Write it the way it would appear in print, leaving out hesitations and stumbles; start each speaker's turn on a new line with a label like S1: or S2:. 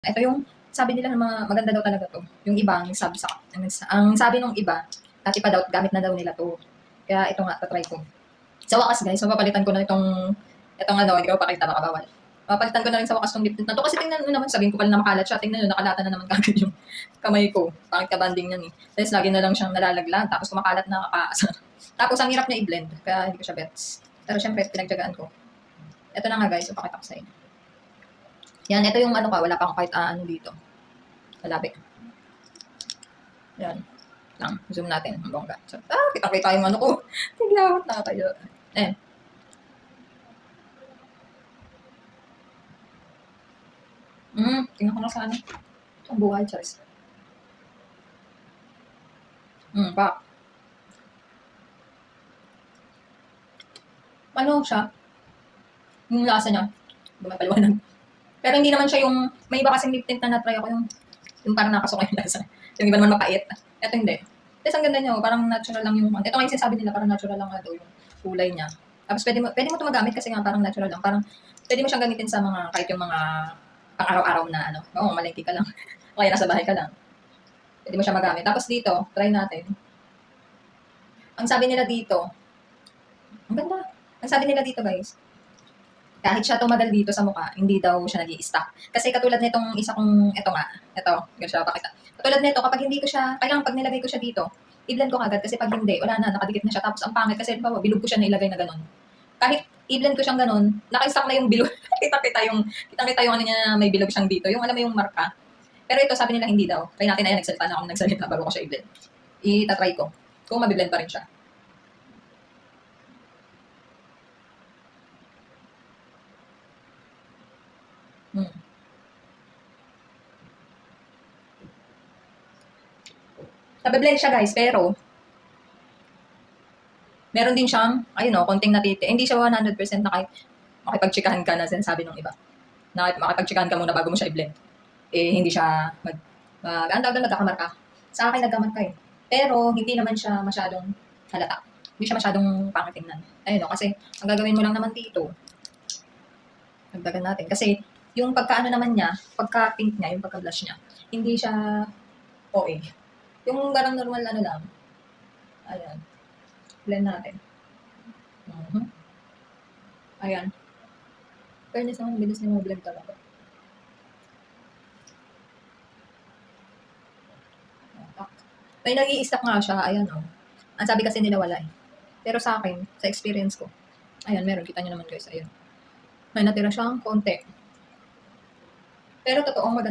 S1: Ito yung sabi nila na maganda daw talaga 'to. Yung iba nagsabi ang sabi nung iba, dati pa daw gamit na daw nila 'to. Kaya ito nga, ta-try ko. Sa wakas guys, mapapalitan ko na itong ano, hindi ko papakita baka bawal. Papalitan ko na rin sa wakas 'tong lip tint na 'to kasi tingnan niyo naman, sabihin ko pala na makalat siya. Tingnan niyo, nakalata na naman kaagad yung kamay ko. Pangit ka-bonding yan eh. Tapos lagi na lang siyang nalalaglag, tapos kumakalat na kakaasa. Tapos ang hirap niya i-blend, kaya hindi ko siya bets. Pero syempre, pinagtiyagaan ko. Ito na nga guys, ipakita ko sa inyo. Yan, ito yung ano ka, wala pa akong kahit ano dito. Malabi. Yan. Lang, zoom natin. Ang bongga. So, kita-kita yung ano ko. Tiglawat na kayo. Eh. Tingnan ko na sa ano. Ang buhay, Charis. Pa. Ano siya? Yung lasa niya. Bumapaliwanag. Pero hindi naman siya yung, may iba kasing lip tint na na-try ako yung parang nakasuka yung lasa. Yung iba naman mapait. Ito hindi. Tapos ang ganda niya, parang natural lang yung, ito nga yung sinasabi nila, parang natural lang nga daw yung kulay niya. Tapos pwede mo ito magamit kasi nga parang natural lang. Parang pwede mo siyang gamitin sa mga, kahit yung mga pang-araw-araw na ano. Oo, malengke ka lang. O kaya nasa bahay ka lang. Pwede mo siya magamit. Tapos dito, try natin. Ang sabi nila dito, ang ganda. Ang sabi nila dito guys, kahit siya tumagal dito sa mukha, hindi daw siya nag-i-stuck. Kasi katulad nitong isa kong, ito nga, ito, ganyan siya pakita. Katulad nito, kapag hindi ko siya, kailangan pag nilagay ko siya dito, i-blend ko agad kasi pag hindi, wala na, nakadikit na siya. Tapos ang pangit kasi, halimbawa, bilog ko siya na ilagay na ganun. Kahit i-blend ko siyang ganun, naka-stuck na yung bilog. Kitang-kita yung ano niya, may bilog siyang dito. Yung alam mo yung marka. Pero ito, sabi nila hindi daw. Try natin, ayan, nagsalita na ako nagsalita bago ko siya i-blend. I-try ko. Kung mabiblend pa rin siya. Nabe-blend siya guys, pero meron din siyang, ayun o, konting natiti. Hindi siya 100% na kahit makipagtsikahan ka na sinasabi ng iba. Na makipagtsikahan ka muna bago mo siya i-blend. Eh, hindi siya ang tawag doon, nagkakamarka. Sa akin nagkamarka eh. Pero, hindi naman siya masyadong halata. Hindi siya masyadong pangit tingnan. Ayun o, kasi ang gagawin mo lang naman dito, nagdagan natin. Kasi, yung pagkaano naman niya, pagka-pink niya, yung pagka-blush niya, hindi siya OA. Yung parang normal ano lang. Ayan. Blend natin. Ayan. Fairness naman, bilis niya mag-blend talaga. May nag-i-stack nga siya, ayan o. Ang sabi kasi nila wala eh. Pero sa akin, sa experience ko, ayan, meron. Kita nyo naman guys, ayan. May natira siyang konti. Pero totoong maganda.